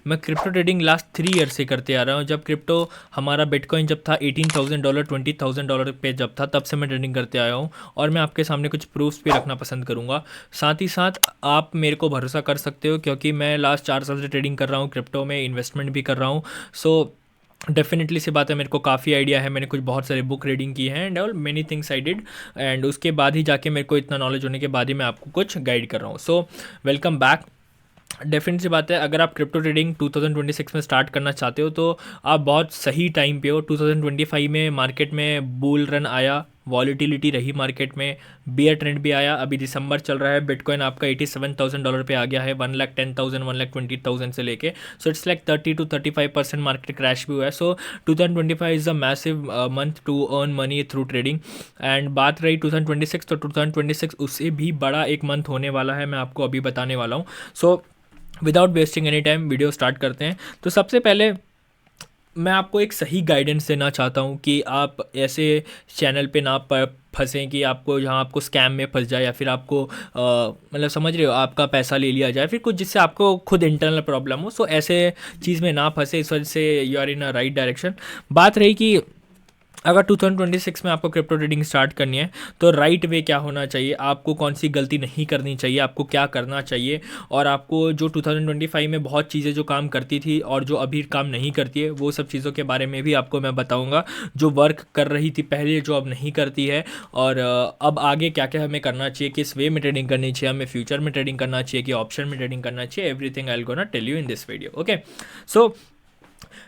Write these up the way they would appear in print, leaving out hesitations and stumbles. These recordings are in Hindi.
मैं क्रिप्टो ट्रेडिंग लास्ट 3 ईयर से करते आ रहा हूँ। जब क्रिप्टो हमारा बिटकॉइन जब था $18,000 $20,000 पे जब था, तब से मैं ट्रेडिंग करते आया हूँ और मैं आपके सामने कुछ प्रूफ्स भी रखना पसंद करूँगा। साथ ही साथ आप मेरे को भरोसा कर सकते हो क्योंकि मैं लास्ट 4 साल से ट्रेडिंग कर रहा हूँ, क्रिप्टो में इन्वेस्टमेंट भी कर रहा हूँ। सो डेफिनेटली सी बात है, मेरे को काफ़ी आइडिया है, मैंने कुछ बहुत सारे बुक रीडिंग की हैं and all many things I did, and उसके बाद ही जाके मेरे को इतना नॉलेज होने के बाद ही मैं आपको कुछ गाइड कर रहा हूँ। So welcome back. डेफिनेट सी बात है, अगर आप क्रिप्टो ट्रेडिंग 2026 में स्टार्ट करना चाहते हो तो आप बहुत सही टाइम पे हो। 2025 में मार्केट में बुल रन आया, वॉलीटिलिटी रही मार्केट में, बियर ट्रेंड भी आया। अभी दिसंबर चल रहा है, बिटकॉइन आपका $87,000 पे आ गया है, 1,10,000 1,20,000 से लेके। So it's like 30 to 35% market crash भी हुआ है। So 2025 is a massive month to earn money through trading. And बात रही 2026, तो 2026 उससे भी बड़ा एक मंथ होने वाला है, मैं आपको अभी बताने वाला हूँ। So without wasting any time video start करते हैं। तो सबसे पहले मैं आपको एक सही गाइडेंस देना चाहता हूँ कि आप ऐसे चैनल पे ना फंसें कि आपको जहाँ आपको स्कैम में फंस जाए, या फिर आपको मतलब समझ रहे हो, आपका पैसा ले लिया जाए, फिर कुछ जिससे आपको खुद इंटरनल प्रॉब्लम हो। सो ऐसे चीज़ में ना फंसे, इस वजह से you are in a right direction. बात रही कि अगर 2026 में आपको क्रिप्टो ट्रेडिंग स्टार्ट करनी है तो राइट वे क्या होना चाहिए, आपको कौन सी गलती नहीं करनी चाहिए, आपको क्या करना चाहिए, और आपको जो 2025 में बहुत चीज़ें जो काम करती थी और जो अभी काम नहीं करती है, वो सब चीज़ों के बारे में भी आपको मैं बताऊंगा। जो वर्क कर रही थी पहले, जो अब नहीं करती है, और अब आगे क्या क्या हमें करना चाहिए, किस वे में ट्रेडिंग करनी चाहिए, हमें फ्यूचर में ट्रेडिंग करना चाहिए कि ऑप्शन में ट्रेडिंग करना चाहिए, everything I will gonna tell you in this video. Okay, so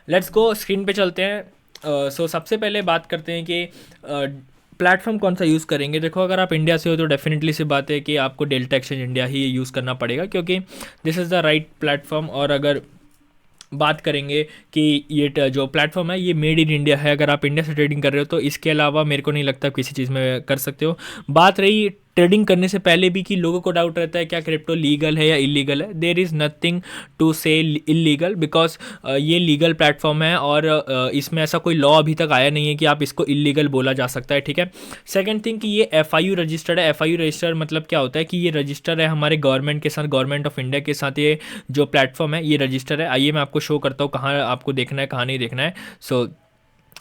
let's go, screen पे चलते हैं। सो सबसे पहले बात करते हैं कि प्लेटफॉर्म कौन सा यूज़ करेंगे। देखो, अगर आप इंडिया से हो तो डेफिनेटली सी बात है कि आपको डेल्टा एक्सचेंज इंडिया ही यूज़ करना पड़ेगा, क्योंकि this is the right platform. और अगर बात करेंगे कि ये जो प्लेटफॉर्म है ये मेड इन इंडिया है, अगर आप इंडिया से ट्रेडिंग कर रहे हो तो इसके अलावा मेरे को नहीं लगता किसी चीज़ में कर सकते हो। बात रही ट्रेडिंग करने से पहले भी कि लोगों को डाउट रहता है क्या क्रिप्टो लीगल है या इलीगल है। देयर इज़ नथिंग टू से इलीगल, बिकॉज ये लीगल प्लेटफॉर्म है और इसमें ऐसा कोई लॉ अभी तक आया नहीं है कि आप इसको इलीगल बोला जा सकता है, ठीक है। सेकंड थिंग कि ये FIU रजिस्टर्ड है। FIU रजिस्टर मतलब क्या होता है कि ये रजिस्टर है हमारे गवर्नमेंट के साथ, गवर्नमेंट ऑफ इंडिया के साथ ये जो प्लेटफॉर्म है ये रजिस्टर है। आइए मैं आपको शो करता हूँ कहाँ आपको देखना है कहाँ नहीं देखना है। सो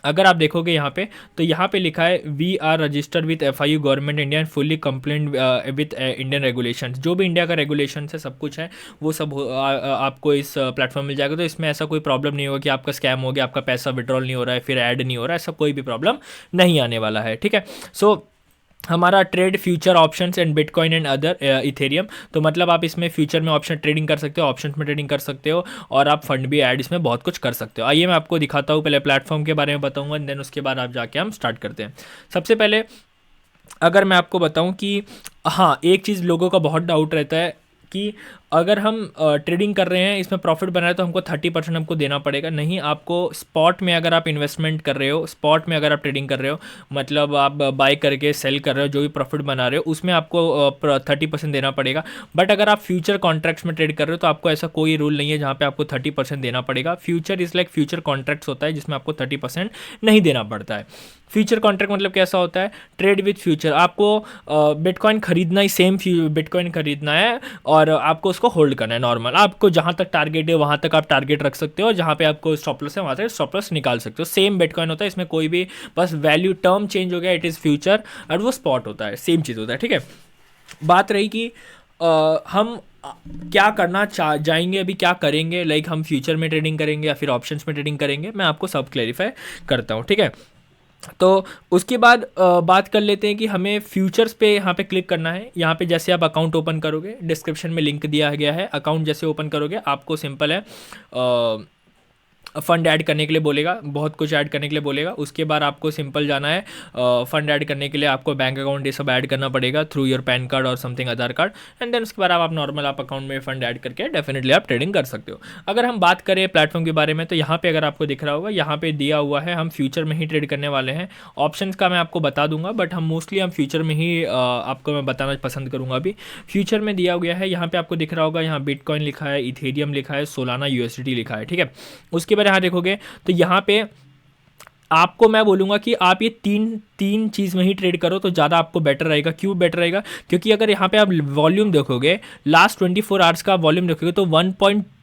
अगर आप देखोगे यहाँ पे, तो यहाँ पे लिखा है we are registered with FIU government India and fully compliant with Indian regulation. जो भी इंडिया का रेगुलेशन है सब कुछ है, वो सब आपको इस प्लेटफॉर्म मिल जाएगा। तो इसमें ऐसा कोई प्रॉब्लम नहीं होगा कि आपका स्कैम हो गया, आपका पैसा विड्रॉल नहीं हो रहा है, फिर ऐड नहीं हो रहा है, ऐसा कोई भी प्रॉब्लम नहीं आने वाला है, ठीक है। सो हमारा trade future options and bitcoin and other Ethereum, तो मतलब आप इसमें फ्यूचर में ऑप्शन ट्रेडिंग कर सकते हो, ऑप्शंस में ट्रेडिंग कर सकते हो, और आप फंड भी ऐड इसमें बहुत कुछ कर सकते हो। आइए मैं आपको दिखाता हूँ, पहले प्लेटफॉर्म के बारे में बताऊंगा, देन उसके बाद आप जाके हम स्टार्ट करते हैं। सबसे पहले अगर मैं आपको बताऊं कि हाँ, एक चीज़ लोगों का बहुत डाउट रहता है कि अगर हम ट्रेडिंग कर रहे हैं, इसमें प्रॉफिट बना है तो हमको 30% हमको देना पड़ेगा। नहीं, आपको स्पॉट में अगर आप इन्वेस्टमेंट कर रहे हो, स्पॉट में अगर आप ट्रेडिंग कर रहे हो, मतलब आप बाय करके सेल कर रहे हो, जो भी प्रॉफिट बना रहे हो उसमें आपको 30% देना पड़ेगा। बट अगर आप फ्यूचर कॉन्ट्रैक्ट्स में ट्रेड कर रहे हो तो आपको ऐसा कोई रूल नहीं है जहाँ पे आपको 30% देना पड़ेगा। Future is like future contracts होता है जिसमें आपको 30% नहीं देना पड़ता है। फ्यूचर कॉन्ट्रैक्ट मतलब कैसा होता है, ट्रेड विथ फ्यूचर। आपको बिटकॉइन खरीदना ही, सेम बिटकॉइन खरीदना है और आपको उसको होल्ड करना है नॉर्मल। आपको जहाँ तक टारगेट है वहाँ तक आप टारगेट रख सकते हो, और जहाँ पे आपको स्टॉप लॉस है वहाँ तक स्टॉप लॉस निकाल सकते हो। सेम बिटकॉइन होता है, इसमें कोई भी बस वैल्यू टर्म चेंज हो गया, इट इज़ फ्यूचर, और वो स्पॉट होता है, सेम चीज़ होता है, ठीक है। बात रही कि हम क्या करना जाएंगे, अभी क्या करेंगे, लाइक हम फ्यूचर में ट्रेडिंग करेंगे या फिर ऑप्शंस में ट्रेडिंग करेंगे, मैं आपको सब क्लेरिफाई करता हूँ, ठीक है। तो उसके बाद बात कर लेते हैं कि हमें फ्यूचर्स पे यहाँ पे क्लिक करना है। यहाँ पे जैसे आप अकाउंट ओपन करोगे, डिस्क्रिप्शन में लिंक दिया गया है, अकाउंट जैसे ओपन करोगे आपको सिंपल है फ़ंड ऐड करने के लिए बोलेगा, बहुत कुछ ऐड करने के लिए बोलेगा। उसके बाद आपको सिंपल जाना है, फ़ंड ऐड करने के लिए आपको बैंक अकाउंट ये सब ऐड करना पड़ेगा थ्रू योर पैन कार्ड और something Aadhaar card, and then उसके बाद आप नॉर्मल आप अकाउंट में फ़ंड ऐड करके डेफिनेटली आप ट्रेडिंग कर सकते हो। अगर हम बात करें प्लेटफॉर्म के बारे में, तो यहाँ पे अगर आपको दिख रहा होगा, यहाँ पे दिया हुआ है हम फ्यूचर में ही ट्रेड करने वाले हैं। ऑप्शंस का मैं आपको बता दूंगा, बट हम मोस्टली हम फ्यूचर में ही आपको मैं बताना पसंद करूँगा। अभी फ्यूचर में दिया गया है, यहाँ पे आपको दिख रहा होगा, यहाँ बिटकॉइन लिखा है, इथेरियम लिखा है, सोलाना USDT लिखा है, ठीक है। उसके बाद यहाँ देखोगे तो यहाँ पे आपको मैं बोलूँगा कि आप ये तीन चीज़ में ही ट्रेड करो तो ज़्यादा आपको बेटर रहेगा। क्यों बेटर रहेगा? क्योंकि अगर यहाँ पे आप वॉल्यूम देखोगे, लास्ट 24 आवर्स का वॉल्यूम देखोगे तो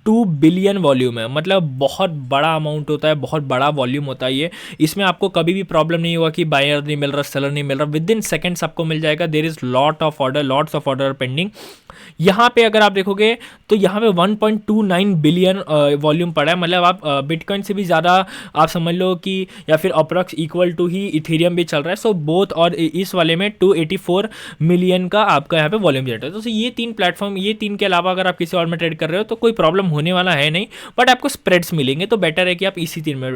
2 बिलियन वॉल्यूम है, मतलब बहुत बड़ा अमाउंट होता है, बहुत बड़ा वॉल्यूम होता है ये। इसमें आपको कभी भी प्रॉब्लम नहीं होगा कि बायर नहीं मिल रहा, सेलर नहीं मिल रहा, विद इन सेकेंड्स आपको मिल जाएगा। There is lots of order pending. यहाँ पे अगर आप देखोगे तो यहाँ पे 1.29 बिलियन वॉल्यूम पड़ा है, मतलब आप बिटकॉइन से भी ज़्यादा आप समझ लो कि, या फिर अप्रॉक्स इक्वल टू ही इथेरियम भी चल रहा है। सो बोथ, और इस वाले में 284 मिलियन का आपका यहाँ पे वॉल्यूम जनरेट है। तो ये 3 प्लेटफॉर्म, ये 3 के अलावा अगर आप किसी और में ट्रेड कर रहे हो तो कोई प्रॉब्लम होने वाला है नहीं, बट आपको स्प्रेड्स मिलेंगे। तो बेटर है कि आप इसी 3 में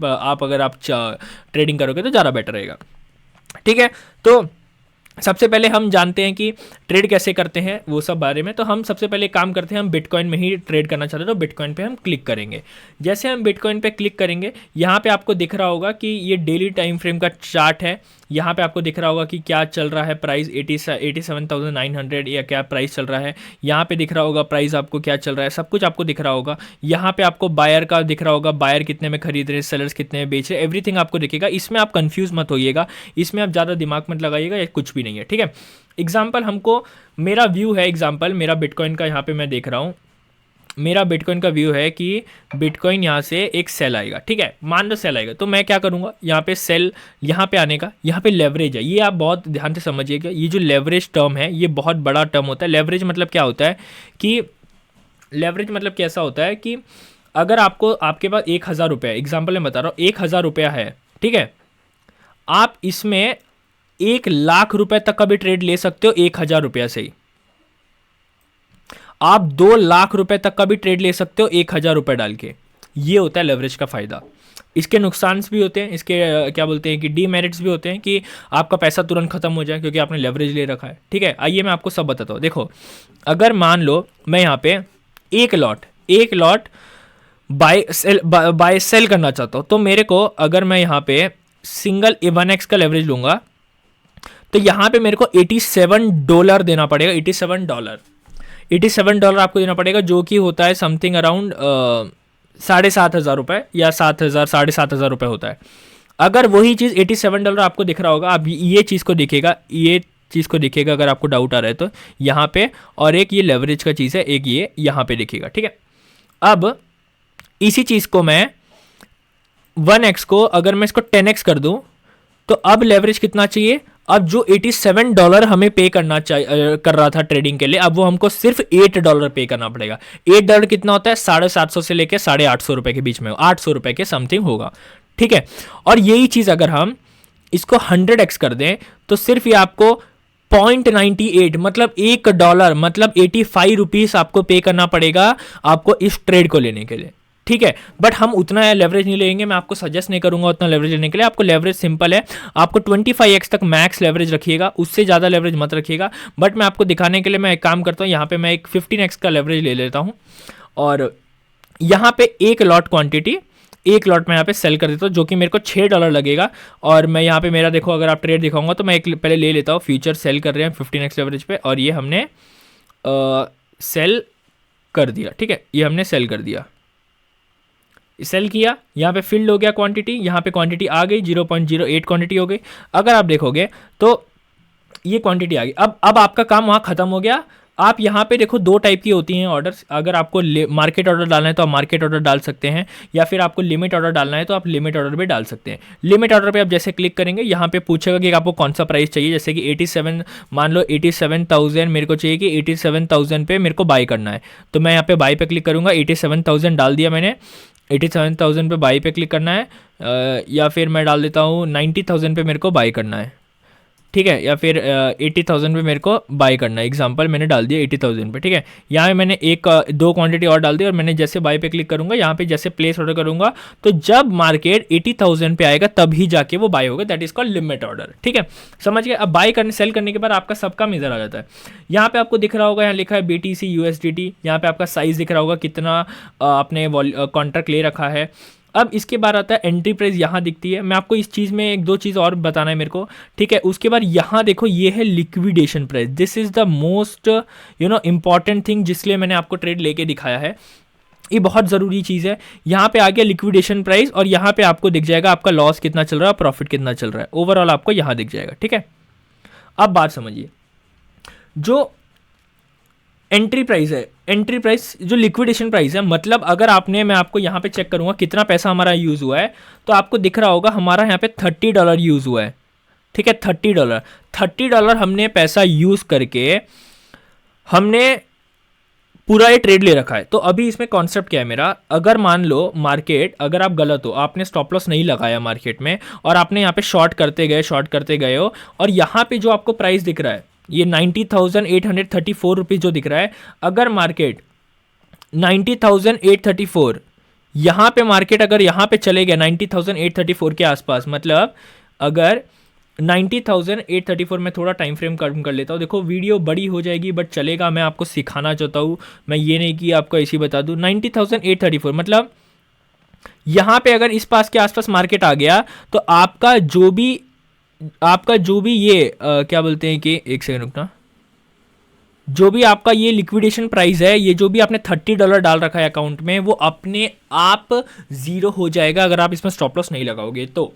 आप अगर आप ट्रेडिंग करोगे तो ज़्यादा बेटर रहेगा। ठीक है, तो सबसे पहले हम जानते हैं कि ट्रेड कैसे करते हैं वो सब बारे में। तो हम सबसे पहले काम करते हैं, हम बिटकॉइन में ही ट्रेड करना चाहते हैं, तो बिटकॉइन पे हम क्लिक करेंगे। जैसे हम बिटकॉइन पे क्लिक करेंगे, यहाँ पे आपको दिख रहा होगा कि ये डेली टाइम फ्रेम का चार्ट है। यहाँ पे आपको दिख रहा होगा कि क्या चल रहा है, प्राइस 87,900 या क्या प्राइस चल रहा है। यहाँ पे दिख रहा होगा प्राइस आपको क्या चल रहा है, सब कुछ आपको दिख रहा होगा। यहाँ पे आपको बायर का दिख रहा होगा, बायर कितने में खरीद रहे हैं, सेलर्स कितने में बेच रहे हैं, एवरीथिंग आपको दिखेगा। इसमें आप कंफ्यूज मत होइएगा, इसमें आप ज़्यादा दिमाग मत लगाइएगा, कुछ भी नहीं है। ठीक है, एग्जाम्पल हमको, मेरा व्यू है, एग्जाम्पल मेरा बिटकॉइन का यहाँ पे मैं देख रहा हूँ, मेरा बिटकॉइन का व्यू है कि बिटकॉइन यहाँ से एक सेल आएगा। ठीक है, मान लो सेल आएगा, तो मैं क्या करूँगा, यहाँ पे सेल, यहाँ पे आने का, यहाँ पे लेवरेज है। ये आप बहुत ध्यान से समझिएगा, ये जो लेवरेज टर्म है ये बहुत बड़ा टर्म होता है। लेवरेज मतलब क्या होता है कि, लेवरेज मतलब कैसा होता है कि अगर आपको, आपके पास 1,000 रुपये, एग्जाम्पल मैं बता रहा हूँ, 1,000 रुपया है, ठीक है, आप इसमें 1,00,000 रुपए तक का भी ट्रेड ले सकते हो 1,000 रुपया से ही। आप 2,00,000 रुपए तक का भी ट्रेड ले सकते हो 1,000 रुपए डाल के। ये होता है लेवरेज का फायदा। इसके नुकसान भी होते हैं, इसके क्या बोलते हैं कि डीमेरिट्स भी होते हैं, कि आपका पैसा तुरंत खत्म हो जाए क्योंकि आपने लेवरेज ले रखा है। ठीक है, आइए मैं आपको सब बताता हूँ। देखो, अगर मान लो मैं यहाँ पे एक लॉट बाय सेल करना चाहता हूँ, तो मेरे को, अगर मैं यहाँ पे सिंगल 1x का लेवरेज लूंगा तो यहाँ पे मेरे को $87 देना पड़ेगा। $87 आपको देना पड़ेगा, जो कि होता है समथिंग अराउंड 7,500 रुपये या 7,000 7,500 रुपये होता है। अगर वही चीज़ $87 आपको दिख रहा होगा, आप ये चीज़ को दिखेगा, अगर आपको डाउट आ रहा है तो यहाँ पे, और एक ये लेवरेज का चीज़ है, एक ये यहाँ पे दिखेगा। ठीक है, अब इसी चीज़ को मैं 1x को अगर मैं इसको 10x कर दूं, तो अब लेवरेज कितना चाहिए, अब जो $87 हमें पे करना कर रहा था ट्रेडिंग के लिए, अब वो हमको सिर्फ $8 पे करना पड़ेगा। $8 कितना होता है, 750 से लेकर 850 रुपए के बीच में, 800 रुपए के समथिंग होगा। ठीक है, और यही चीज़ अगर हम इसको 100x कर दें तो सिर्फ ये आपको 0.98 मतलब $1 मतलब 85 रुपीस आपको पे करना पड़ेगा आपको इस ट्रेड को लेने के लिए। ठीक है, बट हम उतना लेवरेज नहीं लेंगे, मैं आपको सजेस्ट नहीं करूंगा उतना लेवरेज लेने के लिए। आपको लेवरेज सिंपल है, आपको 25x तक मैक्स लेवरेज रखिएगा, उससे ज़्यादा लेवरेज मत रखिएगा। बट मैं आपको दिखाने के लिए मैं एक काम करता हूँ, यहाँ पे मैं एक 15x का लेवरेज ले लेता हूँ, और यहाँ पे एक लॉट मैं यहाँ पे सेल कर देता हूँ, जो कि मेरे को $6 लगेगा। और मैं यहाँ पे मेरा देखो, अगर आप ट्रेड दिखाऊंगा तो मैं एक पहले ले लेता हूँ, फ्यूचर सेल कर रहे हैं 15x लेवरेज पे, और ये हमने सेल कर दिया। ठीक है, ये हमने सेल कर दिया, सेल किया, यहाँ पे फिल्ड हो गया क्वांटिटी, यहाँ पे क्वांटिटी आ गई 0.08 क्वांटिटी हो गई। अगर आप देखोगे तो ये क्वांटिटी आ गई। अब आपका काम वहाँ खत्म हो गया। आप यहाँ पे देखो, 2 टाइप की होती हैं ऑर्डर्स। अगर आपको मार्केट ऑर्डर डालना है तो आप मार्केट ऑर्डर डाल सकते हैं, या फिर आपको लिमिट ऑर्डर डालना है तो आप लिमिट ऑर्डर भी डाल सकते हैं। लिमिट ऑर्डर पे आप जैसे क्लिक करेंगे, यहाँ पे पूछेगा कि आपको कौन सा प्राइस चाहिए, जैसे कि 87, मान लो 87,000 मेरे को चाहिए, कि 87,000 पे मेरे को बाई करना है, तो मैं यहाँ पे बाई पे क्लिक करूँगा। 87,000 डाल दिया मैंने, 87,000 पे बाई पे क्लिक करना है, या फिर मैं डाल देता हूँ 90,000 पे मेरे को बाई करना है। ठीक है, या फिर 80,000 पे मेरे को बाई करना है। एग्जांपल मैंने डाल दिया 80,000 पे। ठीक है, यहाँ मैंने 2 क्वांटिटी और डाल दी, और मैंने जैसे बाई पे क्लिक करूँगा, यहाँ पे जैसे प्लेस ऑर्डर करूँगा, तो जब मार्केट 80,000 पे आएगा तभी जाके वो बाई होगा। That is called limit order. ठीक है, समझ गए। अब बाई करने, सेल करने के बाद आपका सबका मेजर आ जाता है। यहाँ पे आपको दिख रहा होगा, यहाँ लिखा है BTC USDT, यहाँ पे आपका साइज दिख रहा होगा, कितना आपने कॉन्ट्रैक्ट ले रखा है। अब इसके बाद आता है एंट्री प्राइस, यहाँ दिखती है। मैं आपको इस चीज़ में 1-2 चीज़ और बताना है मेरे को। ठीक है, उसके बाद यहाँ देखो, ये है liquidation price. This is the most important thing, जिसलिए मैंने आपको ट्रेड लेके दिखाया है। ये बहुत ज़रूरी चीज़ है। यहाँ पे आ गया लिक्विडेशन प्राइस, और यहाँ पे आपको दिख जाएगा आपका लॉस कितना चल रहा है, प्रॉफिट कितना चल रहा है, ओवरऑल आपको यहाँ दिख जाएगा। ठीक है, अब बात समझिए, जो एंट्री प्राइस है, एंट्री प्राइस जो लिक्विडेशन प्राइस है, मतलब अगर आपने, मैं आपको यहाँ पे चेक करूँगा कितना पैसा हमारा यूज़ हुआ है, तो आपको दिख रहा होगा हमारा यहाँ पे $30 यूज़ हुआ है। ठीक है, $30 हमने पैसा यूज़ करके हमने पूरा ये ट्रेड ले रखा है। तो अभी इसमें कॉन्सेप्ट क्या है मेरा, अगर मान लो मार्केट, अगर आप गलत हो, आपने स्टॉप लॉस नहीं लगाया मार्केट में और आपने यहाँ पे शॉर्ट करते गए हो, और यहाँ पे जो आपको प्राइस दिख रहा है ये 90,834 रुपीज़ जो दिख रहा है, अगर मार्केट 90,834, यहाँ पे मार्केट अगर यहाँ पे चले गया 90,834 के आसपास, मतलब अगर 90,834 में थोड़ा टाइम फ्रेम कम कर लेता हूँ। देखो वीडियो बड़ी हो जाएगी बट चलेगा, मैं आपको सिखाना चाहता हूँ, मैं ये नहीं कि आपको ऐसे ही बता दूँ। 90,834 मतलब यहाँ पे अगर इस पास के आसपास मार्केट आ गया तो आपका जो भी ये क्या बोलते हैं कि, एक सेकंड रुकना, जो भी आपका ये लिक्विडेशन प्राइस है, ये जो भी आपने $30 डाल रखा है अकाउंट में, वो अपने आप जीरो हो जाएगा अगर आप इसमें स्टॉप लॉस नहीं लगाओगे। तो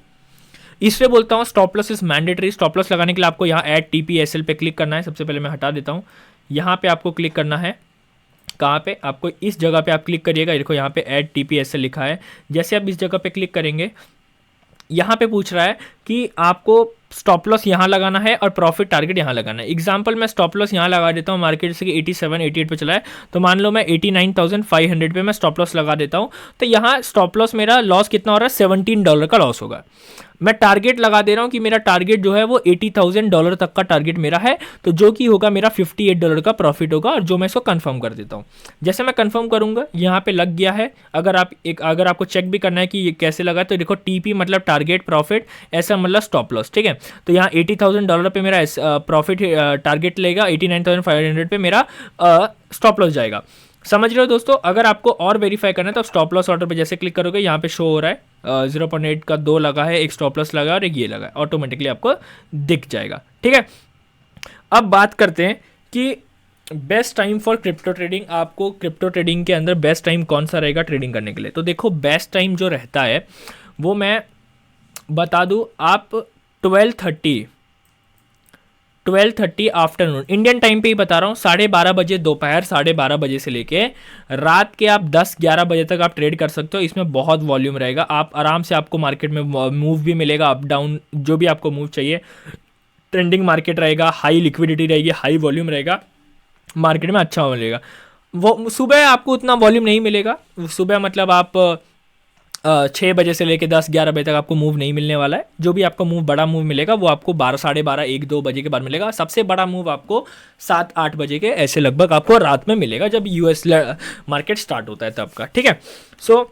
इसलिए बोलता हूँ stop loss is mandatory. Stop loss लगाने के लिए आपको यहाँ ऐड TPSL पे क्लिक करना है। सबसे पहले मैं हटा देता हूँ, यहाँ पे आपको क्लिक करना है, कहाँ पे, आपको इस जगह पे आप क्लिक करिएगा, देखो यहाँ पे ऐड TPSL लिखा है। जैसे आप इस जगह पे क्लिक करेंगे, यहाँ पे पूछ रहा है कि आपको स्टॉप लॉस यहाँ लगाना है और प्रॉफिट टारगेट यहाँ लगाना है। एग्जांपल मैं स्टॉप लॉस यहाँ लगा देता हूँ, मार्केट से 87-88 पे चला है, तो मान लो मैं 89,500 पे मैं स्टॉप लॉस लगा देता हूँ। तो यहाँ स्टॉप लॉस मेरा लॉस कितना हो रहा है, $17 का लॉस होगा। मैं टारगेट लगा दे रहा हूँ कि मेरा टारगेट जो है वो $80,000 तक का टारगेट मेरा है, तो जो कि होगा मेरा $58 का प्रॉफिट होगा, और जो मैं इसको कंफर्म कर देता हूँ। जैसे मैं कंफर्म करूँगा, यहाँ पे लग गया है। अगर आपको चेक भी करना है कि ये कैसे लगा, तो देखो TP मतलब टारगेट प्रॉफिट, ऐसा मतलब स्टॉप लॉस। ठीक है, तो यहाँ $80,000 पे मेरा प्रॉफिट टारगेट लेगा, 89,500 पे मेरा स्टॉप लॉस जाएगा। समझ रहे हो दोस्तों। अगर आपको और वेरीफाई करना है तो स्टॉप लॉस ऑर्डर पे जैसे क्लिक करोगे, यहाँ पे शो हो रहा है 0.8 का 2 लगा है, एक स्टॉप लॉस लगा और एक ये लगा है, ऑटोमेटिकली आपको दिख जाएगा। ठीक है, अब बात करते हैं कि best time for crypto trading. आपको क्रिप्टो ट्रेडिंग के अंदर बेस्ट टाइम कौन सा रहेगा ट्रेडिंग करने के लिए। तो देखो बेस्ट टाइम जो रहता है वो मैं बता दूँ, आप 12:30 आफ्टरनून इंडियन टाइम पे ही बता रहा हूँ, 12:30 बजे, दोपहर 12:30 बजे से लेके रात के आप 10-11 बजे तक आप ट्रेड कर सकते हो। इसमें बहुत वॉल्यूम रहेगा, आप आराम से, आपको मार्केट में मूव भी मिलेगा, अप डाउन जो भी आपको मूव चाहिए। ट्रेंडिंग मार्केट रहेगा, हाई लिक्विडिटी रहेगी, हाई वॉल्यूम रहेगा, मार्केट में अच्छा मिलेगा। वो सुबह आपको उतना वॉल्यूम नहीं मिलेगा, सुबह मतलब आप 6 बजे से लेके 10-11 बजे तक आपको मूव नहीं मिलने वाला है। जो भी आपको मूव, बड़ा मूव मिलेगा वो आपको 12-12:30, 1-2 बजे के बाद मिलेगा। सबसे बड़ा मूव आपको 7-8 बजे के ऐसे लगभग आपको रात में मिलेगा, जब US मार्केट स्टार्ट होता है तब का। ठीक है, सो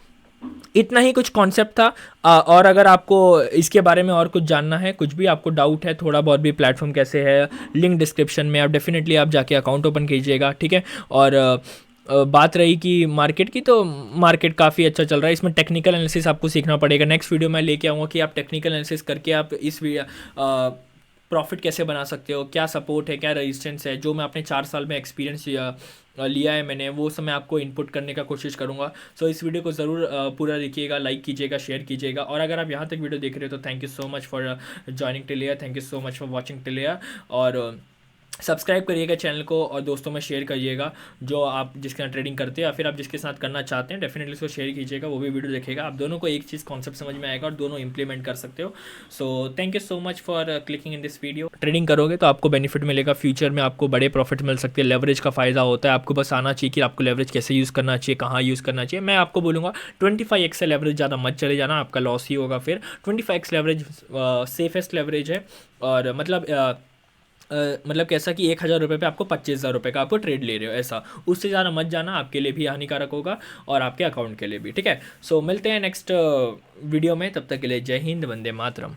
इतना ही कुछ कॉन्सेप्ट था। और अगर आपको इसके बारे में और कुछ जानना है, कुछ भी आपको डाउट है, थोड़ा बहुत भी, प्लेटफॉर्म कैसे है, लिंक डिस्क्रिप्शन में, आप डेफिनेटली आप जाके अकाउंट ओपन कीजिएगा। ठीक है, और बात रही कि मार्केट की, तो मार्केट काफ़ी अच्छा चल रहा है। इसमें टेक्निकल एनालिसिस आपको सीखना पड़ेगा। नेक्स्ट वीडियो मैं लेके आऊँगा कि आप टेक्निकल एनालिसिस करके आप इस प्रॉफिट कैसे बना सकते हो, क्या सपोर्ट है, क्या रेजिस्टेंस है, जो मैं अपने 4 साल में एक्सपीरियंस लिया है मैंने, वो सब मैं आपको इनपुट करने का कोशिश करूँगा। सो इस वीडियो को ज़रूर पूरा देखिएगा, लाइक कीजिएगा, शेयर कीजिएगा। और अगर आप यहाँ तक वीडियो देख रहे हो तो thank you so much for joining till here, thank you so much for watching till here. और सब्सक्राइब करिएगा चैनल को और दोस्तों में शेयर करिएगा, जो आप जिसके साथ ट्रेडिंग करते हैं या फिर आप जिसके साथ करना चाहते हैं, डेफिनेटली उसको शेयर कीजिएगा, वो भी वीडियो देखेगा। आप दोनों को एक चीज़ कॉन्सेप्ट समझ में आएगा और दोनों इंप्लीमेंट कर सकते हो। So thank you so much for clicking in this video. Trading करोगे तो आपको बेनिफिट मिलेगा, फ्यूचर में आपको बड़े प्रॉफिट मिल सकते हैं, लेवरेज का फ़ायदा होता है। आपको बस आना चाहिए कि आपको लेवरेज कैसे यूज़ करना चाहिए, कहाँ यूज़ करना चाहिए। मैं आपको बोलूँगा 25x से लेवरेज ज़्यादा मत चले जाना, आपका लॉस ही होगा फिर। 25x लेवरेज सेफेस्ट लेवरेज है, और मतलब कैसा कि 1,000 रुपये पे आपको 25,000 रुपये का आपको ट्रेड ले रहे हो, ऐसा। उससे ज़्यादा मत जाना, आपके लिए भी हानिकारक होगा और आपके अकाउंट के लिए भी। ठीक है, सो मिलते हैं नेक्स्ट वीडियो में, तब तक के लिए जय हिंद, वंदे मातरम।